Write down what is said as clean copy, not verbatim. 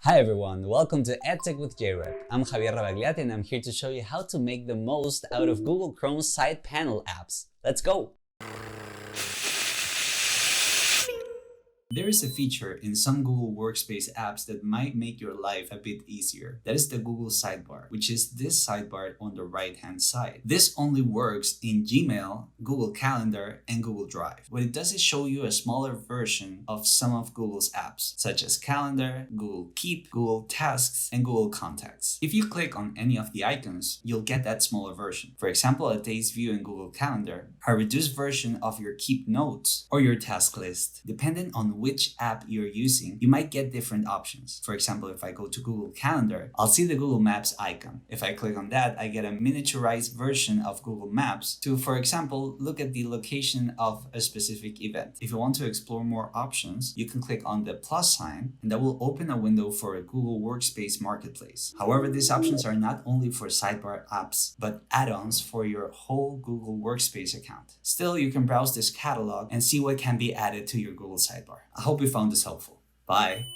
Hi everyone, welcome to Edtech with JREP. I'm Javier Rabagliati and I'm here to show you how to make the most out of Google Chrome's side panel apps. Let's go! There is a feature in some Google Workspace apps that might make your life a bit easier. That is the Google Sidebar, which is this sidebar on the right-hand side. This only works in Gmail, Google Calendar, and Google Drive. What it does is show you a smaller version of some of Google's apps, such as Calendar, Google Keep, Google Tasks, and Google Contacts. If you click on any of the icons, you'll get that smaller version. For example, a day's view in Google Calendar, a reduced version of your Keep Notes, or your task list. Depending on which app you're using, you might get different options. For example, if I go to Google Calendar, I'll see the Google Maps icon. If I click on that, I get a miniaturized version of Google Maps to, for example, look at the location of a specific event. If you want to explore more options, you can click on the plus sign, and that will open a window for a Google Workspace Marketplace. However, these options are not only for sidebar apps, but add-ons for your whole Google Workspace account. Still, you can browse this catalog and see what can be added to your Google Sidebar. I hope you found this helpful. Bye!